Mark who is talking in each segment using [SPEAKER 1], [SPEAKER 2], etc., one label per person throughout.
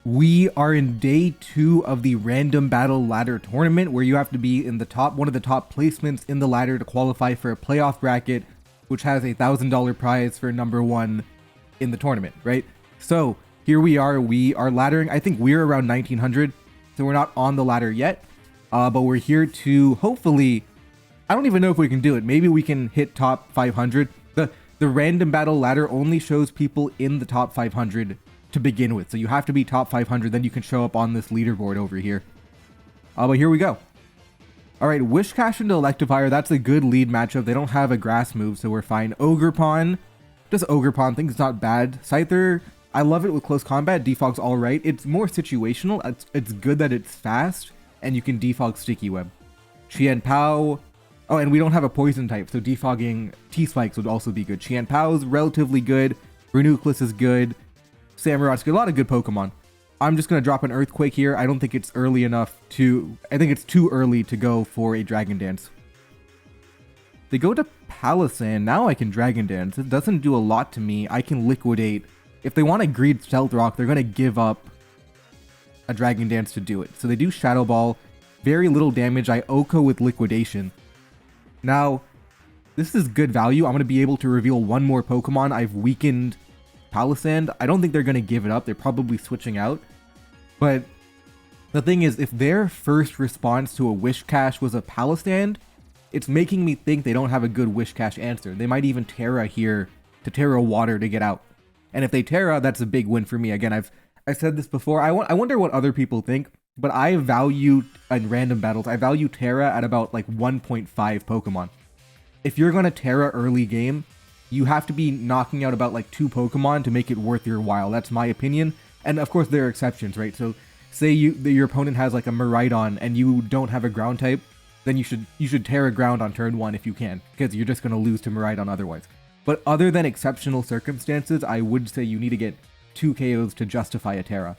[SPEAKER 1] We are in day 2 of the random battle ladder tournament where you have to be in the top one of the top placements in the ladder to qualify for a playoff bracket, which has a $1,000 prize for number 1 in the tournament, right? So here we are laddering. I think we're around 1900, so we're not on the ladder yet, but we're here to hopefully, I don't even know if we can do it. Maybe we can hit top 500. The random battle ladder only shows people in the top 500 to begin with. So you have to be top 500, then you can show up on this leaderboard over here. But here we go. Alright, Whiscash into Electivire, that's a good lead matchup. They don't have a grass move, so we're fine. Ogerpon, just Ogerpon, think it's not bad. Scyther, I love it with close combat. Defog's alright. It's more situational. It's good that it's fast, and you can defog Sticky Web. Chien-Pao, oh, and we don't have a poison type, so defogging T-Spikes would also be good. Chien-Pao's relatively good. Reuniclus is good. Samurot's good. A lot of good Pokemon. I'm just going to drop an Earthquake here. I don't think it's early enough to... I think it's too early to go for a Dragon Dance. They go to Palossand. Now I can Dragon Dance. It doesn't do a lot to me. I can Liquidate. If they want to greed Stealth Rock, they're going to give up a Dragon Dance to do it. So they do Shadow Ball. Very little damage. I Oko with Liquidation. Now, this is good value. I'm going to be able to reveal one more Pokemon. I've weakened Palossand. I don't think they're going to give it up. They're probably switching out. But the thing is, if their first response to a Whiscash was a Palossand, it's making me think they don't have a good Whiscash answer. They might even Terra here to Terra Water to get out. And if they Terra, that's a big win for me. Again, I've said this before. I wonder what other people think, but I value, in random battles, I value Terra at about like 1.5 Pokemon. If you're going to Terra early game, you have to be knocking out about like 2 Pokemon to make it worth your while. That's my opinion. And of course there are exceptions, right? So say your opponent has like a Miraidon and you don't have a ground type, then you should Terra ground on turn 1 if you can, because you're just going to lose to Miraidon otherwise. But other than exceptional circumstances, I would say you need to get 2 KOs to justify a Terra.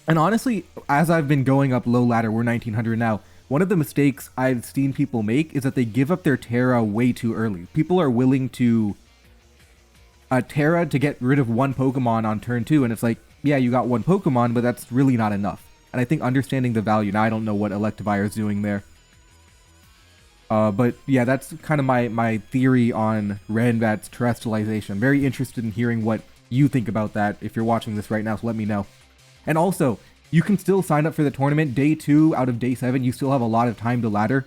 [SPEAKER 1] And honestly, as I've been going up low ladder, we're 1900 now, one of the mistakes I've seen people make is that they give up their Terra way too early. People are willing to Terra to get rid of one Pokemon on turn 2, and it's like, yeah, you got one Pokemon, but that's really not enough. And I think understanding the value, now I don't know what Electivire is doing there. But yeah, that's kind of my theory on Ranbat's terrestrialization. I'm very interested in hearing what you think about that if you're watching this right now, so let me know. And also, you can still sign up for the tournament. Day 2 out of day 7, you still have a lot of time to ladder.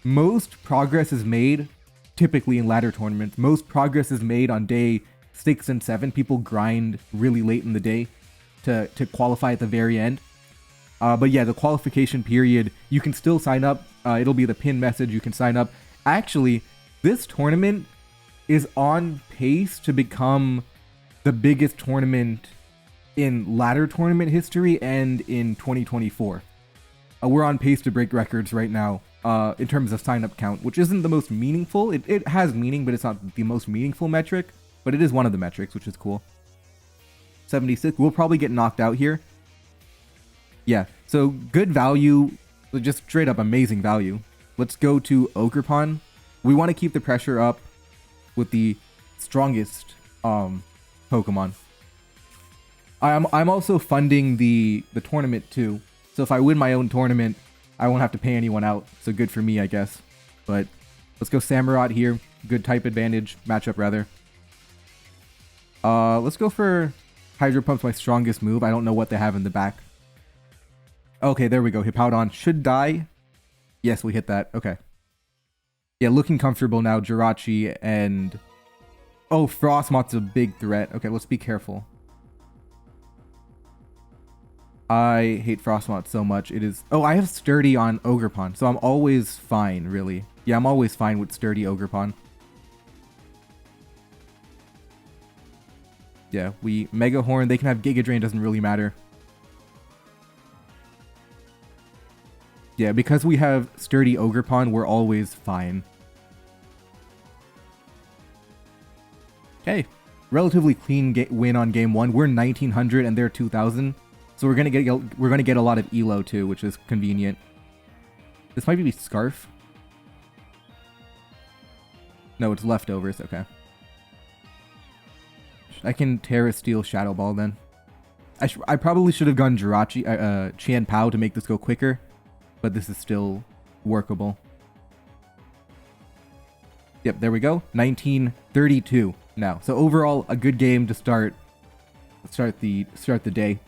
[SPEAKER 1] Most progress is made, typically in ladder tournaments, most progress is made on day 6 and 7. People grind really late in the day to qualify at the very end. But yeah, the qualification period, you can still sign up. It'll be the pin message, you can sign up. Actually, this tournament is on pace to become the biggest tournament in ladder tournament history and in 2024. We're on pace to break records right now in terms of sign-up count, which isn't the most meaningful. It has meaning, but it's not the most meaningful metric, but it is one of the metrics, which is cool. 76, we'll probably get knocked out here. Yeah, so good value, just straight up amazing value. Let's go to Ogerpon. We want to keep the pressure up with the strongest Pokemon. I'm also funding the tournament too, so if I win my own tournament, I won't have to pay anyone out, so good for me, I guess. But let's go Samurott here, good type advantage, matchup rather. Let's go for Hydro Pump's my strongest move. I don't know what they have in the back. Okay, there we go, Hippowdon should die. Yes, we hit that, okay. Yeah, looking comfortable now, Jirachi and... Oh, Frostmoth's a big threat. Okay, let's be careful. I hate Frostmoth so much. It is... Oh, I have Sturdy on Ogerpon, so I'm always fine, really. Yeah, I'm always fine with Sturdy Ogerpon. Yeah, we Mega Horn. They can have Giga Drain, doesn't really matter. Yeah, because we have Sturdy Ogerpon, we're always fine. Okay, relatively clean win on game 1. We're 1900 and they're 2000. So we're gonna get a lot of elo too, which is convenient. This might be Scarf. No, it's leftovers. Okay. I can Terra Steel Shadow Ball then. I probably should have gone Jirachi, Qian Pao to make this go quicker, but this is still workable. Yep, there we go. 1932 now. So overall, a good game to start the day.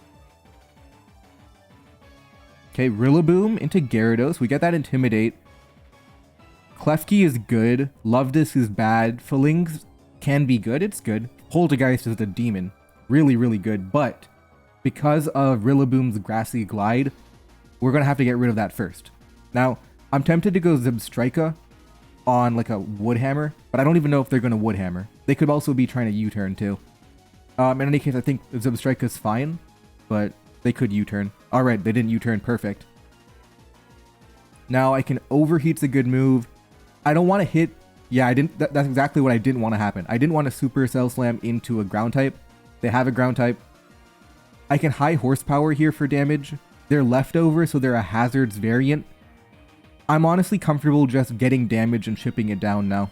[SPEAKER 1] Okay, Rillaboom into Gyarados. We get that Intimidate. Klefki is good. Love This is bad. Falinks can be good. It's good. Poltergeist is the demon. Really, really good. But because of Rillaboom's Grassy Glide, we're going to have to get rid of that first. Now, I'm tempted to go Zebstrika on like a Wood Hammer, but I don't even know if they're going to Wood Hammer. They could also be trying to U-turn too. In any case, I think Zebstrika is fine, but they could U-turn. Alright, they didn't U-turn. Perfect. Now I can Overheat's a good move. I don't want to hit... Yeah, I didn't. That's exactly what I didn't want to happen. I didn't want to Super Cell Slam into a ground type. They have a ground type. I can High Horsepower here for damage. They're leftover, so they're a Hazards variant. I'm honestly comfortable just getting damage and chipping it down now,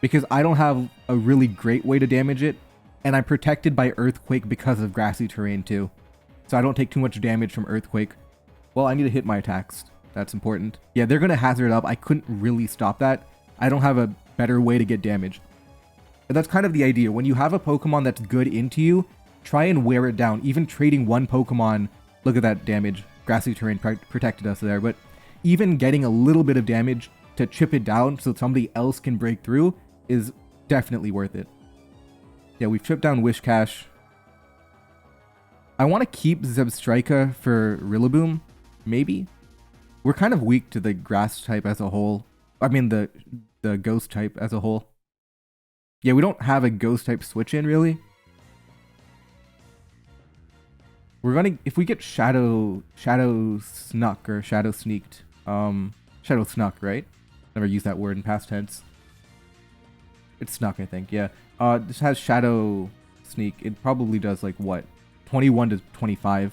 [SPEAKER 1] because I don't have a really great way to damage it, and I'm protected by Earthquake because of grassy terrain too. So I don't take too much damage from Earthquake. Well, I need to hit my attacks. That's important. Yeah, they're going to hazard up. I couldn't really stop that. I don't have a better way to get damage. But that's kind of the idea. When you have a Pokemon that's good into you, try and wear it down. Even trading one Pokemon... Look at that damage. Grassy terrain protected us there. But even getting a little bit of damage to chip it down so somebody else can break through is definitely worth it. Yeah, we've chipped down Whiscash. I want to keep Zebstrika for Rillaboom, maybe. We're kind of weak to the grass type as a whole. I mean, the ghost type as a whole. Yeah, we don't have a ghost type switch in, really. We're gonna... If we get Shadow Snuck or Shadow Sneaked. Shadow Snuck, right? Never used that word in past tense. It's Snuck, I think, yeah. This has Shadow Sneak. It probably does, like, what? 21 to 25.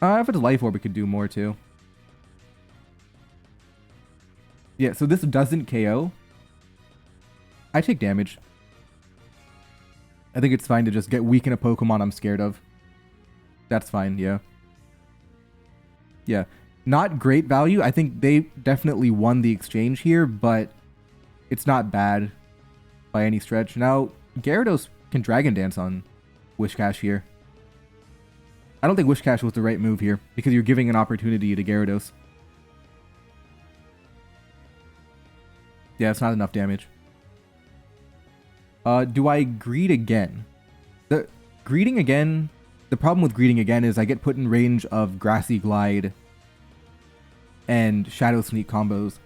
[SPEAKER 1] If it's Life Orb, it could do more, too. Yeah, so this doesn't KO. I take damage. I think it's fine to just get weak in a Pokemon I'm scared of. That's fine, yeah. Yeah. Not great value. I think they definitely won the exchange here, but it's not bad by any stretch. Now, Gyarados can Dragon Dance on Whiscash here. I don't think Whiscash was the right move here, because you're giving an opportunity to Gyarados. Yeah, it's not enough damage. Do I Greed again? The Greeting again... The problem with Greeting again is I get put in range of Grassy Glide and Shadow Sneak combos.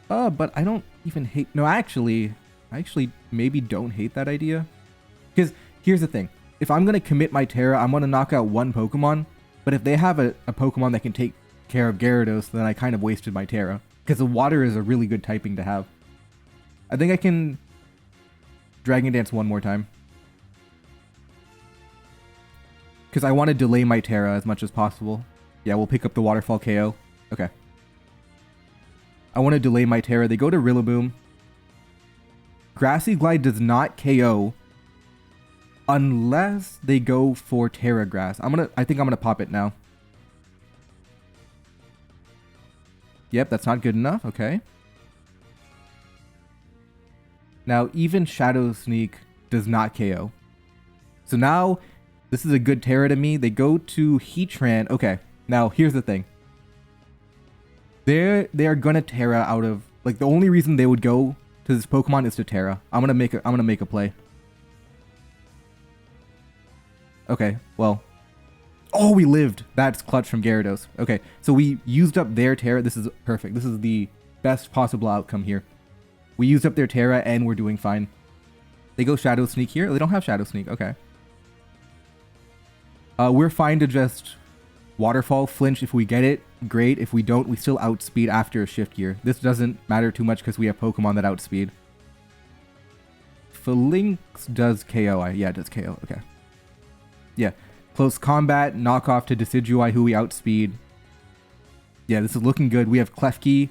[SPEAKER 1] But I don't even hate... No, I actually maybe don't hate that idea. Because here's the thing. If I'm going to commit my Terra, I'm going to knock out one Pokemon. But if they have a Pokemon that can take care of Gyarados, then I kind of wasted my Terra. Because the water is a really good typing to have. I think I can Dragon Dance one more time. Because I want to delay my Terra as much as possible. Yeah, we'll pick up the Waterfall KO. Okay. I want to delay my Terra. They go to Rillaboom. Grassy Glide does not KO unless they go for Terra Grass. I think I'm gonna pop it now. Yep, that's not good enough. Okay. Now, even Shadow Sneak does not KO. So now, this is a good Terra to me. They go to Heatran. Okay, now here's the thing. They're gonna Terra out of... Like, the only reason they would go to this Pokemon is to Terra. I'm gonna make a play. Okay, well... Oh, we lived. That's clutch from Gyarados. Okay, so we used up their Terra. This is perfect. This is the best possible outcome here. We used up their Terra and we're doing fine. They go Shadow Sneak here. They don't have Shadow Sneak. Okay. We're fine to just Waterfall, flinch if we get it. Great. If we don't, we still outspeed after a Shift Gear. This doesn't matter too much because we have Pokemon that outspeed. Falinks does KO. Yeah, it does KO. Okay. Yeah. Close combat, knockoff to Decidueye, who we outspeed. Yeah, this is looking good. We have Klefki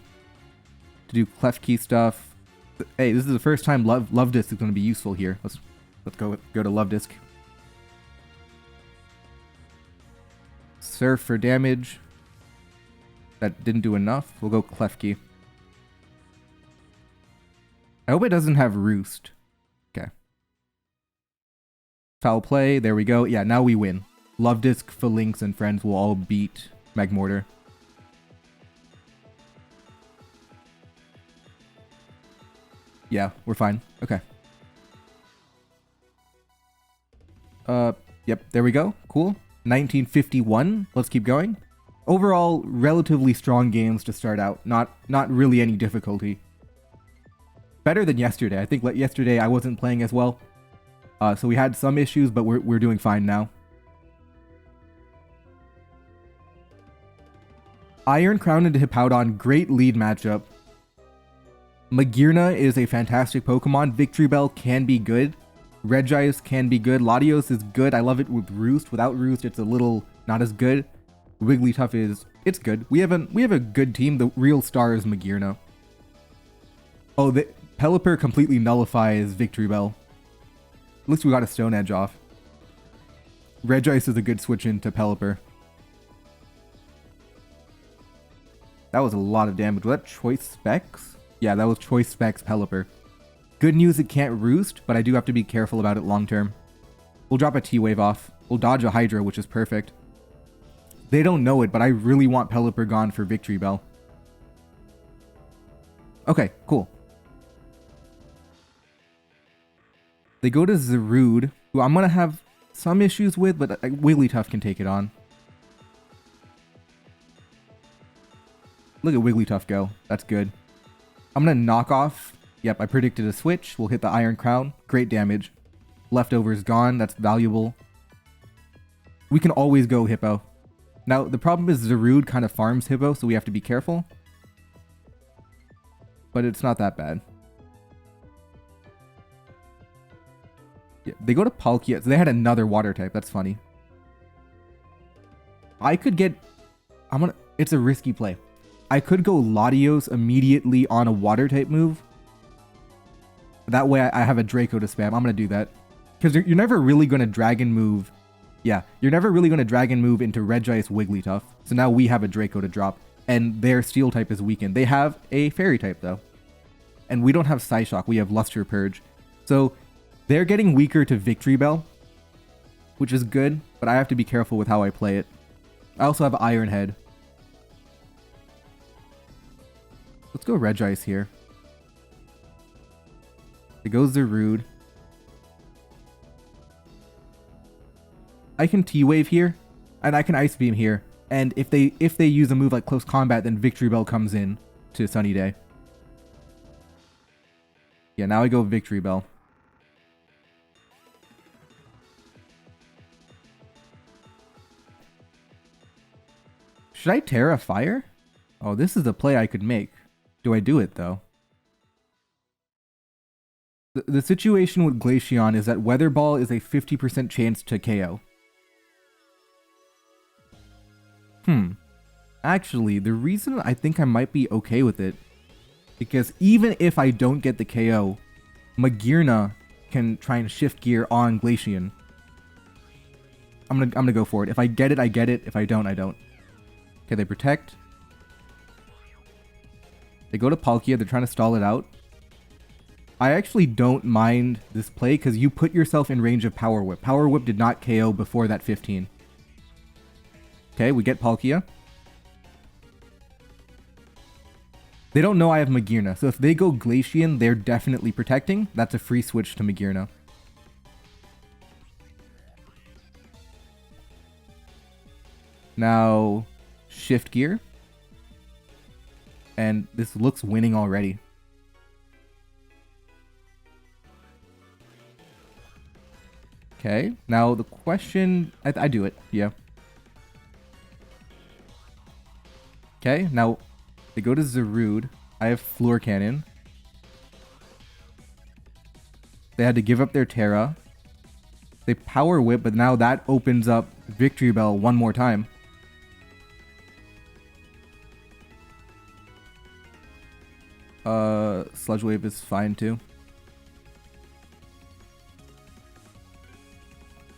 [SPEAKER 1] to do Klefki stuff. Hey, this is the first time Love Disc is going to be useful here. Let's go to Love Disc. Surf for damage. That didn't do enough. We'll go Klefki. I hope it doesn't have Roost. Okay. Foul play. There we go. Yeah, now we win. Love Disc, Phalanx, and friends will all beat Magmortar. Yeah, we're fine. Okay. Yep, there we go. Cool. 1951. Let's keep going. Overall, relatively strong games to start out. Not really any difficulty. Better than yesterday. I think yesterday I wasn't playing as well. So we had some issues, but we're doing fine now. Iron Crown into Hippowdon, great lead matchup. Magearna is a fantastic Pokemon. Victreebel can be good. Regice can be good. Latios is good. I love it with Roost. Without Roost, it's a little not as good. Wigglytuff it's good. We have a good team. The real star is Magearna. Oh, the Pelipper completely nullifies Victreebel. At least we got a Stone Edge off. Regice is a good switch into Pelipper. That was a lot of damage. Was that Choice Specs? Yeah, that was Choice Specs Pelipper. Good news, it can't Roost, but I do have to be careful about it long term. We'll drop a T-Wave off. We'll dodge a Hydra, which is perfect. They don't know it, but I really want Pelipper gone for Victreebel. Okay, cool. They go to Zarude, who I'm going to have some issues with, but Wigglytuff can take it on. Look at Wigglytuff go. That's good. I'm going to knock off. Yep, I predicted a switch. We'll hit the Iron Crown. Great damage. Leftovers gone. That's valuable. We can always go Hippo. Now, the problem is Zarude kind of farms Hippo, so we have to be careful. But it's not that bad. Yeah, they go to Palkia. So they had another water type. That's funny. I could get... It's a risky play. I could go Latios immediately on a water type move. That way I have a Draco to spam. I'm going to do that. Because you're never really going to Dragon move. Yeah, you're never really going to Dragon move into Regice Wigglytuff. So now we have a Draco to drop. And their Steel type is weakened. They have a Fairy type though. And we don't have Psyshock. We have Luster Purge. So they're getting weaker to Victreebel. Which is good. But I have to be careful with how I play it. I also have Iron Head. Let's go Regice here. It goes Zarude. I can T-Wave here, and I can Ice Beam here. And if they use a move like Close Combat, then Victreebel comes in to Sunny Day. Yeah, now I go Victreebel. Should I Terra Fire? Oh, this is a play I could make. Do I do it, though? The situation with Glaceon is that Weather Ball is a 50% chance to KO. Actually, the reason I think I might be okay with it, because even if I don't get the KO, Magearna can try and shift gear on Glaceon. I'm gonna go for it. If I get it, I get it. If I don't, I don't. Okay, they protect. They go to Palkia. They're trying to stall it out. I actually don't mind this play because you put yourself in range of Power Whip. Power Whip did not KO before that 15. Okay, we get Palkia. They don't know I have Magearna, so if they go Glaceon, they're definitely protecting. That's a free switch to Magearna. Now, shift gear. And this looks winning already. Okay, now the question... I do it, yeah. Okay, now they go to Zarude. I have Floor Cannon. They had to give up their Terra. They Power Whip, but now that opens up Victreebel one more time. Sludge Wave is fine too.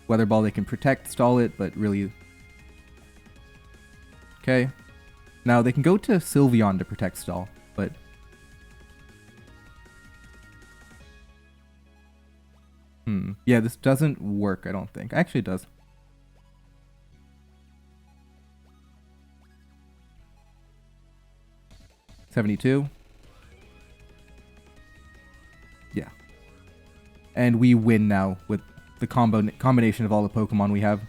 [SPEAKER 1] Weather Ball, they can protect, stall it, but really... Okay. Now, they can go to Sylveon to protect stall, but... Yeah, this doesn't work, I don't think. Actually, it does. $72. Yeah. And we win now with the combination of all the Pokemon we have.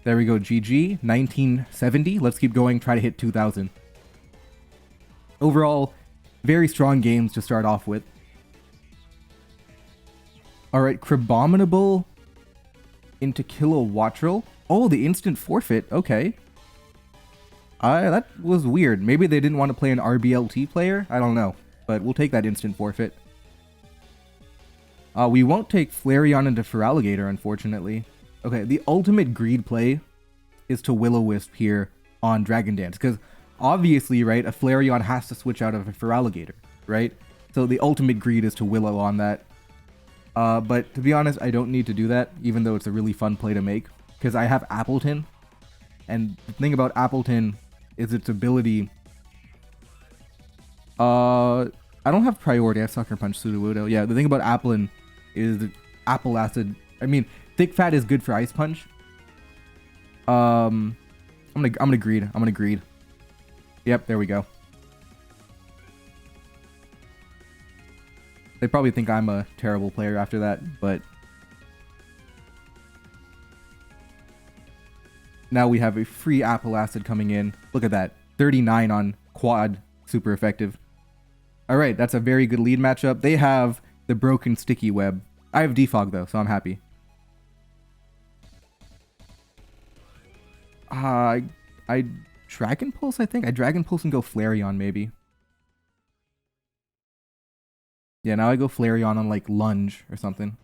[SPEAKER 1] There we go, GG. 1970. Let's keep going, try to hit 2000. Overall, very strong games to start off with. Alright, Crabominable into Kilowattrel. Oh, the instant forfeit. Okay. That was weird. Maybe they didn't want to play an RBLT player? I don't know. But we'll take that instant forfeit. We won't take Flareon into Feraligatr, unfortunately. Okay, the ultimate greed play is to Will-O-Wisp here on Dragon Dance. Because obviously, right, a Flareon has to switch out of a Feraligatr, right? So the ultimate greed is to Willow on that. But to be honest, I don't need to do that, even though it's a really fun play to make. Because I have Appleton. And the thing about Appleton is its ability... I don't have priority. I have Sucker Punch, Sudowoodo. Yeah, the thing about Appleton is the Apple Acid... I mean, Thick Fat is good for Ice Punch. I'm gonna greed. I'm gonna greed. Yep, there we go. They probably think I'm a terrible player after that, but... Now we have a free Apple Acid coming in. Look at that. 39 on quad. Super effective. Alright, that's a very good lead matchup. They have the broken Sticky Web. I have Defog though, so I'm happy. I Dragon Pulse, I think? I Dragon Pulse and go Flareon, maybe. Yeah, now I go Flareon on, like, Lunge or something.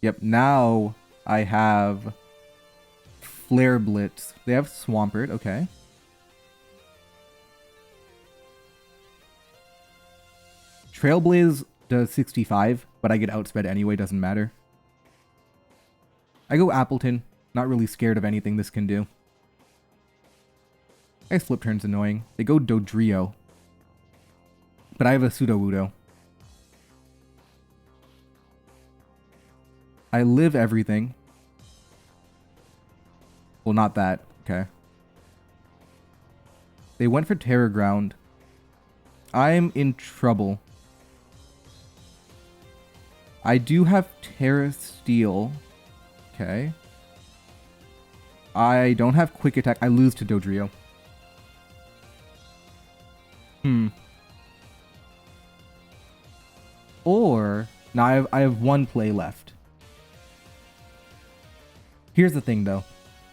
[SPEAKER 1] Yep, now I have Flare Blitz. They have Swampert, okay. Trailblaze does 65, but I get outsped anyway, doesn't matter. I go Appleton. Not really scared of anything this can do. I guess Flip Turn's annoying. They go Dodrio. But I have a Sudowoodo. I live everything. Well, not that. Okay. They went for Terra Ground. I'm in trouble. I do have Terra Steel. Okay. I don't have Quick Attack. I lose to Dodrio. Or... Now I have one play left. Here's the thing, though.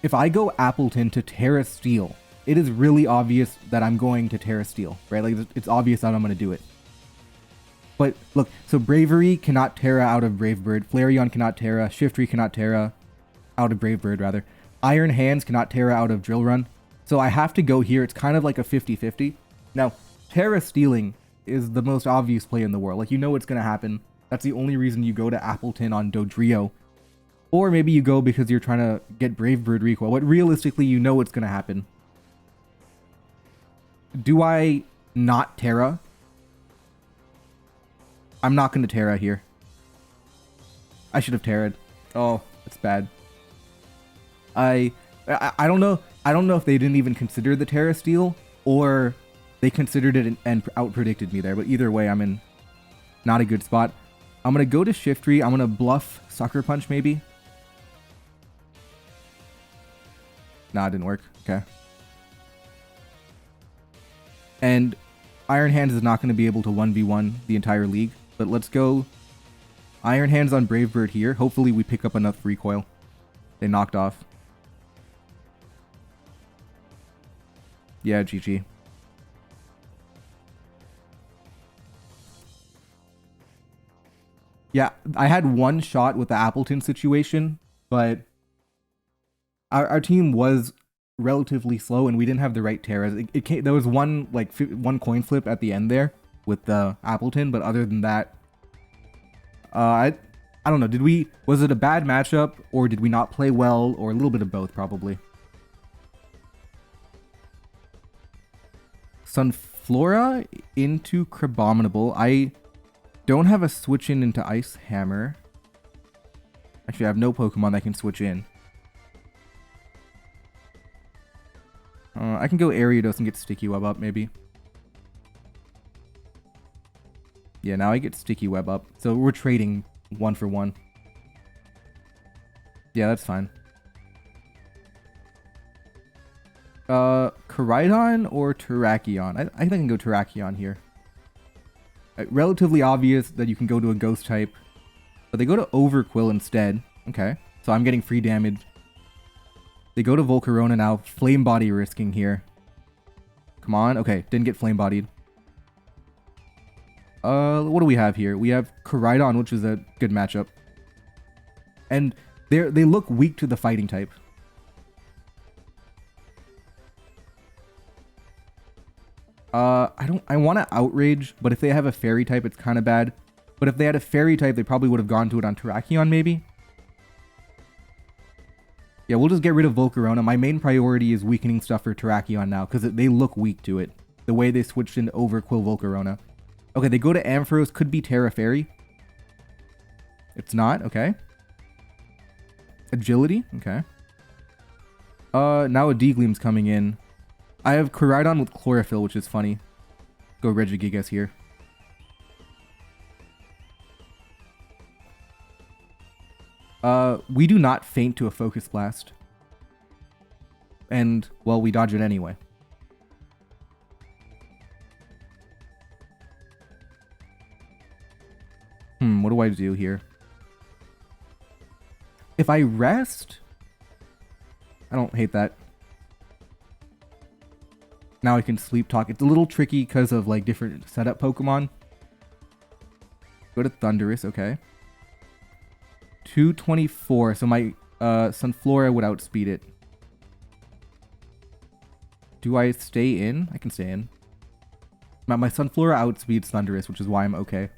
[SPEAKER 1] If I go Appleton to Terra Steel, it is really obvious that I'm going to Terra Steel, right? Like, it's obvious that I'm going to do it. But, look, so Bravery cannot Terra out of Brave Bird. Flareon cannot Terra. Shiftry cannot Terra out of Brave Bird, rather. Iron Hands cannot Terra out of Drill Run. So I have to go here. It's kind of like a 50-50. Now, Terra Stealing is the most obvious play in the world. Like, you know what's going to happen. That's the only reason you go to Appleton on Dodrio. Or maybe you go because you're trying to get Brave Bird recoil. But realistically, you know what's going to happen. Do I not Terra? I'm not going to Terra here. I should have Terra'd. Oh, that's bad. I don't know. I don't know if they didn't even consider the Terra Steel, or they considered it and out-predicted me there. But either way, I'm in not a good spot. I'm going to go to Shiftry. I'm going to bluff Sucker Punch, maybe. Nah, it didn't work. Okay. And Iron Hands is not going to be able to 1v1 the entire league. But let's go Iron Hands on Brave Bird here. Hopefully we pick up enough recoil. They knocked off. Yeah, GG. Yeah, I had one shot with the Appleton situation, but Our team was relatively slow, and we didn't have the right Terras. There was one one coin flip at the end there with the Appleton, but other than that, I don't know. Was it a bad matchup, or did we not play well, or a little bit of both, probably? Sunflora into Crabominable. I don't have a switch in into Ice Hammer. Actually, I have no Pokemon that can switch in. I can go Ariados and get Sticky Web up, maybe. Yeah, now I get Sticky Web up. So we're trading 1 for 1. Yeah, that's fine. Koraidon or Terrakion? I think I can go Terrakion here. Relatively obvious that you can go to a Ghost type. But they go to Overquill instead. Okay, so I'm getting free damage. They go to Volcarona now. Flame Body risking here. Come on. Okay, didn't get Flame Bodied. What do we have here? We have Koraidon, which is a good matchup. And they look weak to the fighting type. I want to Outrage, but if they have a Fairy type, it's kind of bad. But if they had a Fairy type, they probably would have gone to it on Terrakion, maybe? Yeah, we'll just get rid of Volcarona. My main priority is weakening stuff for Terrakion now, because they look weak to it. The way they switched into Overquill Volcarona. Okay, they go to Ampharos. Could be Terra Fairy. It's not. Okay. Agility. Okay. Now a Deegleam's coming in. I have Koraidon with Chlorophyll, which is funny. Go Regigigas here. We do not faint to a Focus Blast. And, well, we dodge it anyway. What do I do here? If I rest... I don't hate that. Now I can Sleep Talk. It's a little tricky because of, like, different setup Pokemon. Go to Thundurus, okay. 224, so my Sunflora would outspeed it. Do I stay in? I can stay in. My Sunflora outspeeds Thundurus, which is why I'm okay.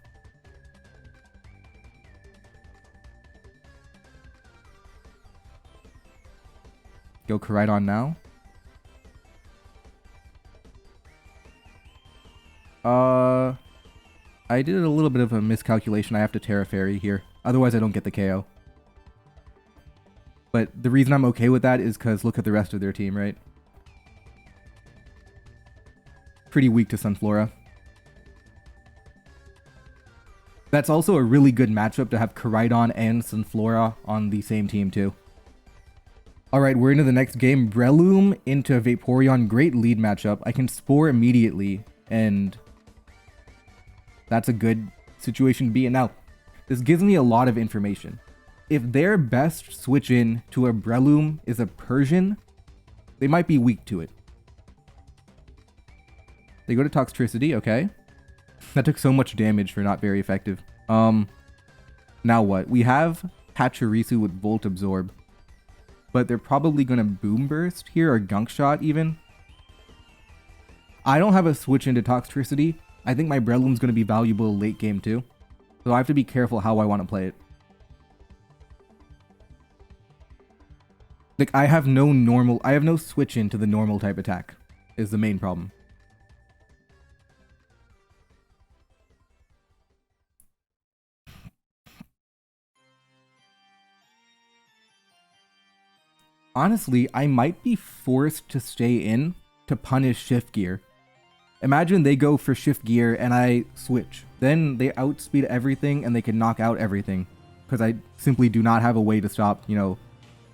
[SPEAKER 1] Go Koraidon now. I did a little bit of a miscalculation. I have to Terra Fairy here. Otherwise, I don't get the KO. But the reason I'm okay with that is because look at the rest of their team, right? Pretty weak to Sunflora. That's also a really good matchup to have Koraidon and Sunflora on the same team, too. Alright, we're into the next game. Breloom into Vaporeon. Great lead matchup. I can Spore immediately, and that's a good situation to be in. Now, this gives me a lot of information. If their best switch in to a Breloom is a Persian, they might be weak to it. They go to Toxtricity, okay. That took so much damage for not very effective. Now what? We have Pachirisu with Volt Absorb. But they're probably going to Boom Burst here, or Gunk Shot even. I don't have a switch into Toxtricity. I think my Breloom's going to be valuable late game too. So I have to be careful how I want to play it. Like, I have no switch into the normal type attack, is the main problem. Honestly, I might be forced to stay in to punish Shift Gear. Imagine they go for Shift Gear and I switch. Then they outspeed everything and they can knock out everything. Because I simply do not have a way to stop, you know,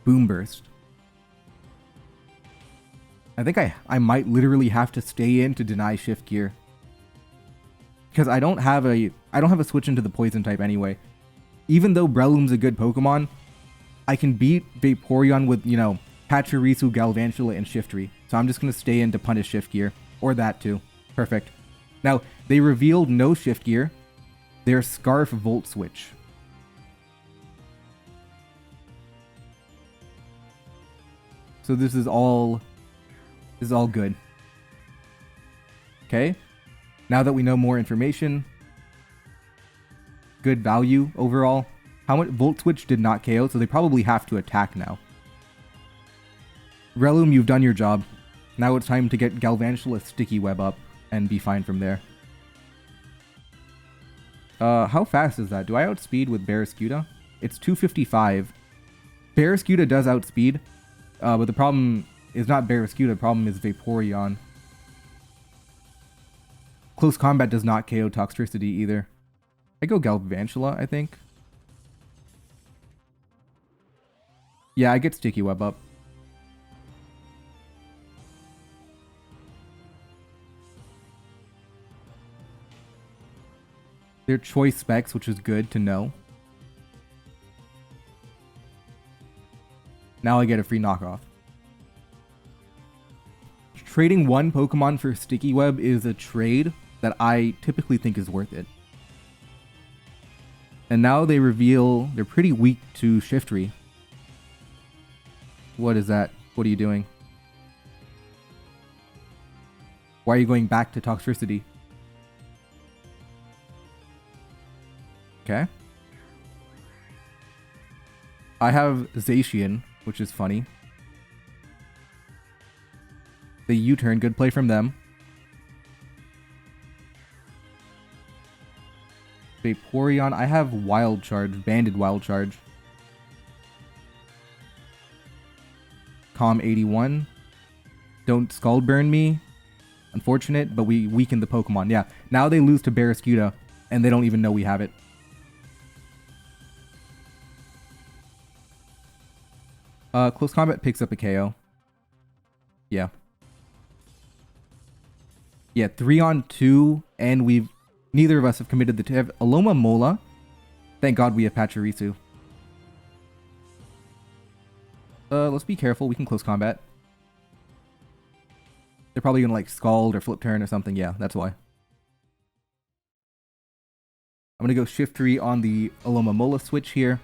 [SPEAKER 1] Boom Burst. I think I might literally have to stay in to deny Shift Gear. Because I don't have a switch into the Poison type anyway. Even though Breloom's a good Pokemon, I can beat Vaporeon with, you know, Pachirisu, Galvantula, and Shiftry. So I'm just going to stay in to punish Shift Gear. Or that too. Perfect. Now, they revealed no Shift Gear. Their Scarf Volt Switch. So this is all good. Okay. Now that we know more information, good value overall. How much Volt Switch did not KO, so they probably have to attack now. Relum, you've done your job. Now it's time to get Galvantula Sticky Web up and be fine from there. How fast is that? Do I outspeed with Barraskewda? It's 255. Barraskewda does outspeed, but the problem is not Barraskewda, the problem is Vaporeon. Close Combat does not KO Toxtricity either. I go Galvantula, I think. Yeah, I get Sticky Web up. They're choice specs, which is good to know. Now I get a free knockoff. Trading one Pokemon for Sticky Web is a trade that I typically think is worth it. And now they reveal they're pretty weak to Shiftry. What is that? What are you doing? Why are you going back to Toxtricity? Okay. I have Zacian, which is funny. The U-turn, good play from them. Vaporeon, I have Wild Charge, Banded Wild Charge. Calm 81. Don't Scald Burn me. Unfortunate, but we weaken the Pokemon. Yeah, now they lose to Barraskewda, and they don't even know we have it. Close Combat picks up a KO. Yeah. Yeah, 3-on-2, and neither of us have committed the Alomomola. Thank God we have Pachirisu. Let's be careful, we can Close Combat. They're probably gonna like Scald or Flip Turn or something, yeah, that's why. I'm gonna go Shiftry on the Alomomola switch here.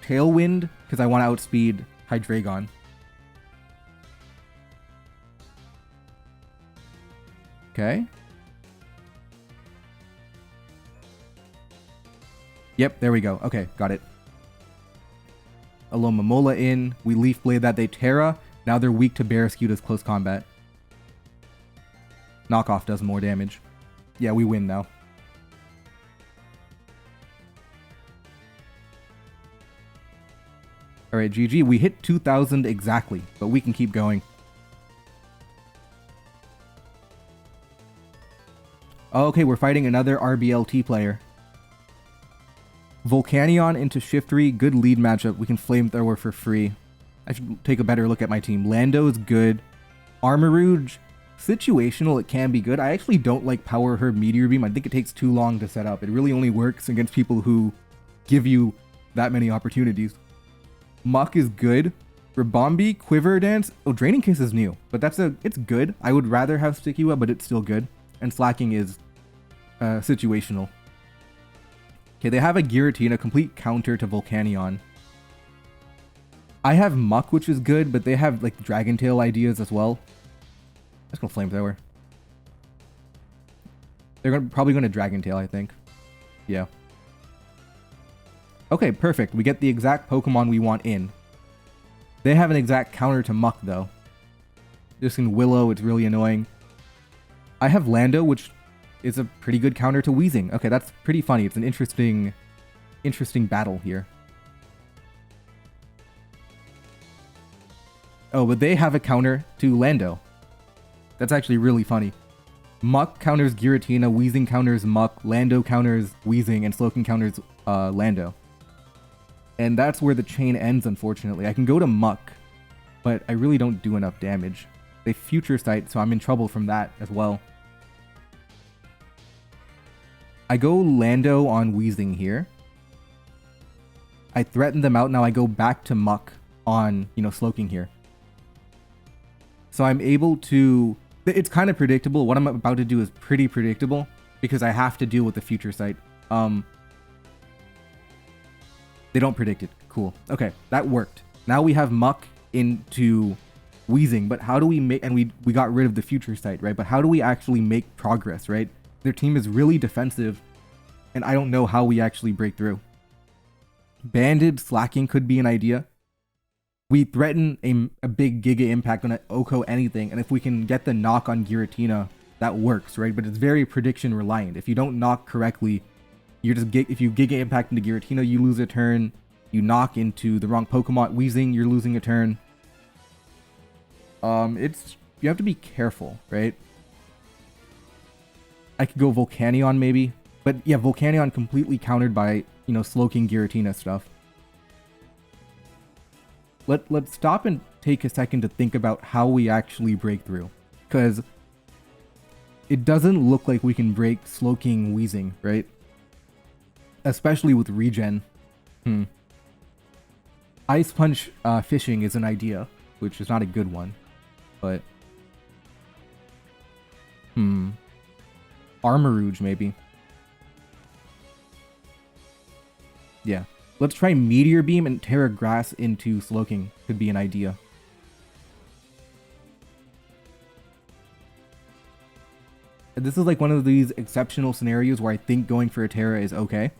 [SPEAKER 1] Tailwind, because I want to outspeed Hydreigon. Okay. Yep, there we go. Okay, got it. Alomomola in. We Leaf Blade that, they Terra. Now they're weak to Barraskewda's Close Combat. Knockoff does more damage. Yeah, we win now. Alright, GG. We hit 2,000 exactly, but we can keep going. Okay, we're fighting another RBLT player. Volcanion into Shiftry, good lead matchup. We can Flamethrower for free. I should take a better look at my team. Lando is good. Armarouge, situational, it can be good. I actually don't like Power Herb Meteor Beam. I think it takes too long to set up. It really only works against people who give you that many opportunities. Muck is good. Ribombee, Quiver Dance. Oh, Draining Kiss is new, but it's good. I would rather have Sticky Web, but it's still good. And Slacking is situational. Okay, they have a Giratina, complete counter to Volcanion. I have Muck, which is good, but they have like Dragon Tail ideas as well. Let's go Flamethrower. They're probably going to Dragon Tail, I think. Yeah. Okay, perfect. We get the exact Pokemon we want in. They have an exact counter to Muck, though. Just in Willow, it's really annoying. I have Lando, which is a pretty good counter to Weezing. Okay, that's pretty funny. It's an interesting battle here. Oh, but they have a counter to Lando. That's actually really funny. Muck counters Giratina, Weezing counters Muck, Lando counters Weezing, and Slowking counters Lando. And that's where the chain ends, unfortunately. I can go to Muck, but I really don't do enough damage. They Future Sight, so I'm in trouble from that as well. I go Lando on Weezing here. I threaten them out, now I go back to Muck on, Slowking here. So I'm able to... It's kind of predictable. What I'm about to do is pretty predictable, because I have to deal with the Future Sight. They don't predict it. Cool. Okay, that worked. Now we have Muck into Weezing, but how do we make, and we got rid of the future sight, right? But how do we actually make progress, right? Their team is really defensive, and I don't know how we actually break through. Banded slacking could be an idea. We threaten a big Giga Impact on Oko anything, and if we can get the knock on Giratina, that works, right? But it's very prediction reliant. If you don't knock correctly, you're just if you Giga Impact into Giratina, you lose a turn. You knock into the wrong Pokemon, Weezing, you're losing a turn. You have to be careful, right? I could go Volcanion maybe, but yeah, Volcanion completely countered by, you know, Slowking Giratina stuff. Let's stop and take a second to think about how we actually break through, because it doesn't look like we can break Slowking Weezing, right? Especially with regen. Ice Punch fishing is an idea, which is not a good one, but Armarouge maybe. Yeah. Let's try Meteor Beam and Terra Grass into Slowking. Could be an idea. This is like one of these exceptional scenarios where I think going for a Terra is okay,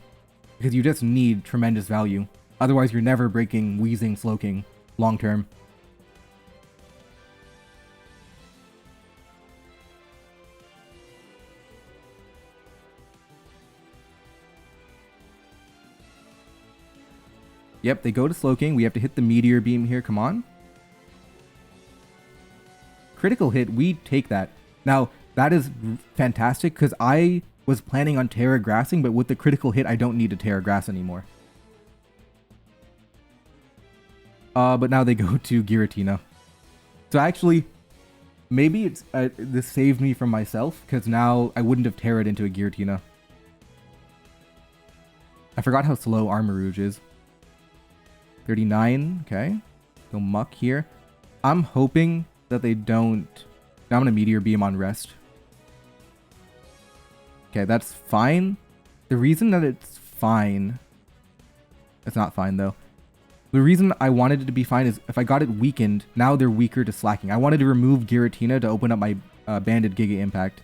[SPEAKER 1] because you just need tremendous value. Otherwise, you're never breaking Weezing Slowking long term. Yep, they go to Slowking. We have to hit the Meteor Beam here. Come on. Critical hit. We take that. Now, that is fantastic because I was planning on Terra Grassing, but with the critical hit, I don't need to Terra Grass anymore. But now they go to Giratina. So actually, maybe it's this saved me from myself, because now I wouldn't have Terra'd into a Giratina. I forgot how slow Armarouge is. 39, okay. Go Muck here. I'm hoping that they don't... Now I'm going to Meteor Beam on Rest. Okay, that's fine. The reason that it's fine... It's not fine, though. The reason I wanted it to be fine is if I got it weakened, now they're weaker to slacking. I wanted to remove Giratina to open up my Banded Giga Impact.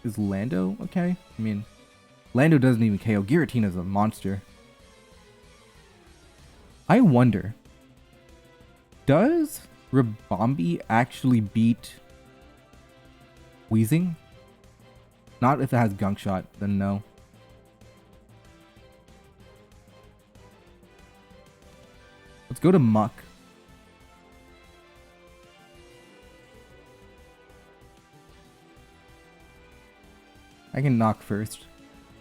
[SPEAKER 1] Is Lando okay? I mean... Lando doesn't even KO. Giratina's a monster. I wonder, does Ribombee actually beat Weezing? Not if it has Gunk Shot, then no. Let's go to Muck. I can knock first.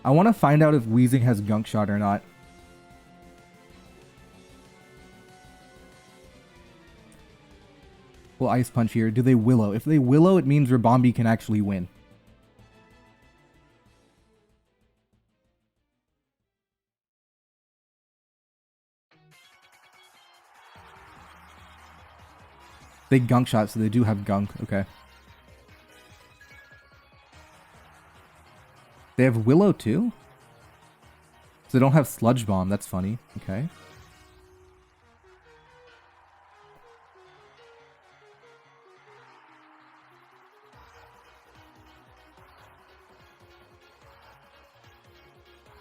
[SPEAKER 1] I want to find out if Weezing has Gunk Shot or not. Well, Ice Punch here. Do they Willow? If they Willow, it means Ribombee can actually win. They Gunk Shot, so they do have Gunk. Okay. They have Willow too? So they don't have Sludge Bomb. That's funny. Okay.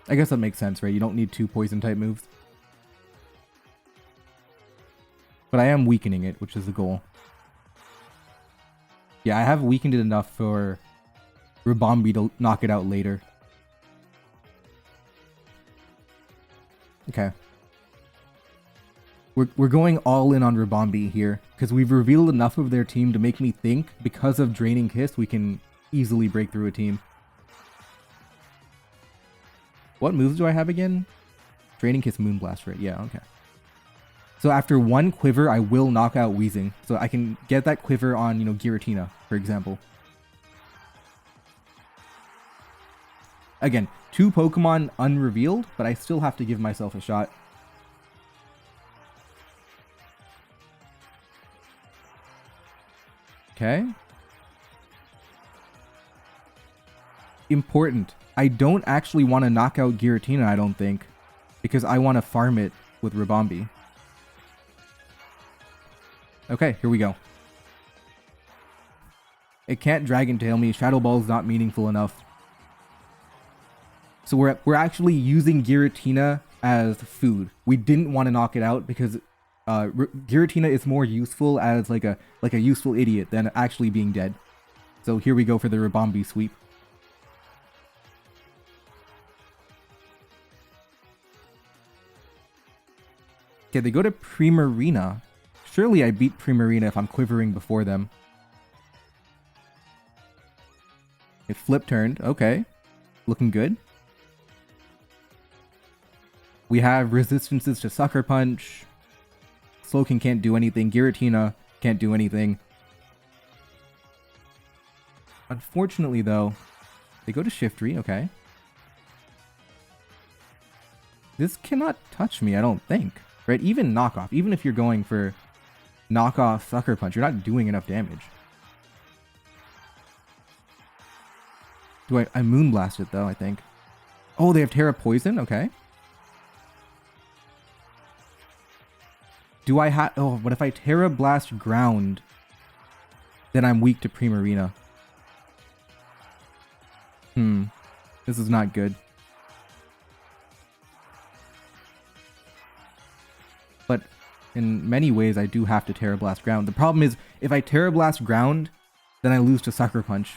[SPEAKER 1] I guess that makes sense, right? You don't need two poison type moves. But I am weakening it, which is the goal. Yeah, I have weakened it enough for Ribombee to knock it out later. Okay. We're going all in on Ribombee here, because we've revealed enough of their team to make me think, because of Draining Kiss, we can easily break through a team. What moves do I have again? Draining Kiss, Moonblast, right? Yeah, okay. So after one Quiver, I will knock out Weezing. So I can get that Quiver on, you know, Giratina, for example. Again, 2 Pokemon unrevealed, but I still have to give myself a shot. Okay. Important. I don't actually want to knock out Giratina, I don't think. because I want to farm it with Ribombee. Okay, here we go. It can't Dragon Tail me. Shadow Ball is not meaningful enough. So we're actually using Giratina as food. We didn't want to knock it out because Giratina is more useful as like a useful idiot than actually being dead. So here we go for the Ribombee sweep. Okay, they go to Primarina. Surely I beat Primarina if I'm quivering before them. It flip turned. Okay. Looking good. We have resistances to Sucker Punch. Slowking can't do anything. Giratina can't do anything. Unfortunately, though, they go to Shiftry. Okay. This cannot touch me, I don't think. Right? Even knockoff. Even if you're going for knockoff Sucker Punch, you're not doing enough damage. Do I Moonblast it, though, I think. Oh, they have Terra Poison? Okay. Do I have... Oh, but if I Terra Blast Ground, then I'm weak to Primarina. This is not good. But in many ways, I do have to Terra Blast Ground. The problem is, if I Terra Blast Ground, then I lose to Sucker Punch.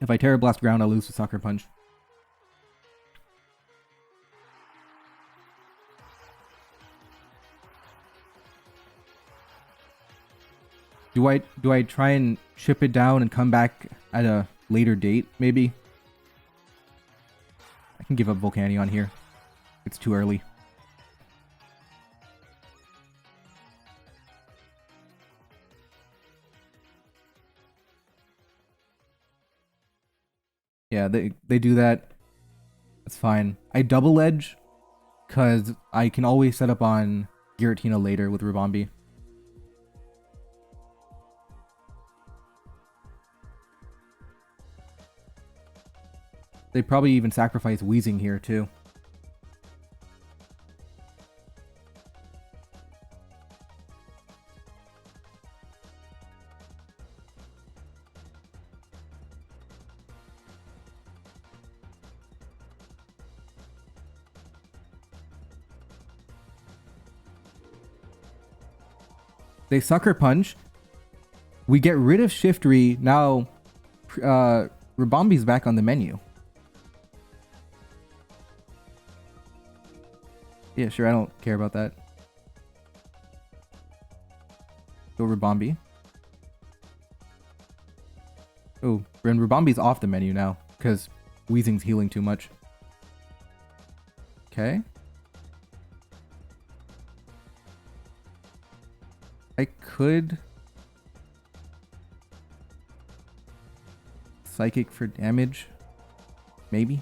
[SPEAKER 1] If I Terra Blast Ground, I lose to Sucker Punch. Do I try and chip it down and come back at a later date, maybe? I can give up Volcanion here. It's too early. Yeah, they do that. That's fine. I double edge because I can always set up on Giratina later with Ribombee. They probably even sacrifice Weezing here too. They Sucker Punch. We get rid of Shiftry. Now, Ribombee's back on the menu. Yeah, sure, I don't care about that. Go Ribombee. Oh, and Ribombee's off the menu now, because Weezing's healing too much. Okay. I could... Psychic for damage. Maybe.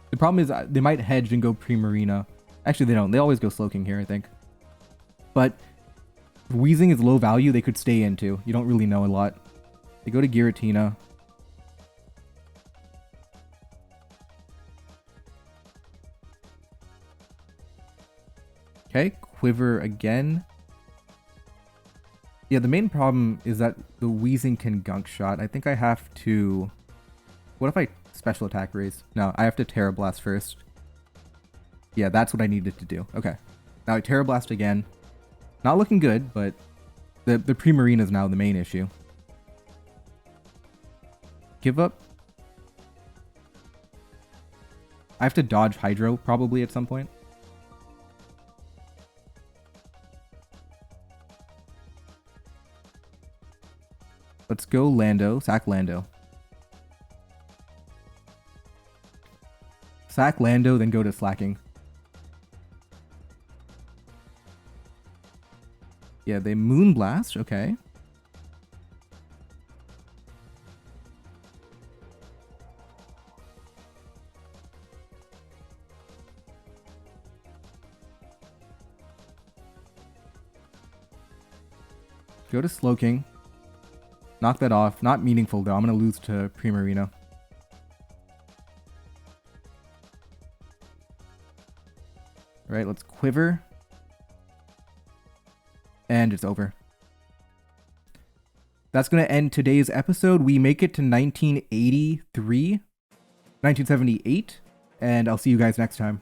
[SPEAKER 1] The problem is they might hedge and go Primarina. Actually, they don't. They always go Slowking here, I think. But if Weezing is low value, they could stay into. You don't really know a lot. They go to Giratina. Okay, Quiver again. Yeah, the main problem is that the Weezing can Gunk Shot. I think I have to... What if I special attack raise? No, I have to Terra Blast first. Yeah, that's what I needed to do. Okay. Now I Terra Blast again. Not looking good, but the Primarina is now the main issue. Give up. I have to dodge Hydro probably at some point. Let's go Lando. Sack Lando. Sack Lando, then go to Slacking. Yeah, they Moonblast. Okay. Go to Slowking. Knock that off. Not meaningful though. I'm gonna lose to Primarina. Alright, let's quiver. And it's over. That's going to end today's episode. We make it to 1983, 1978, and I'll see you guys next time.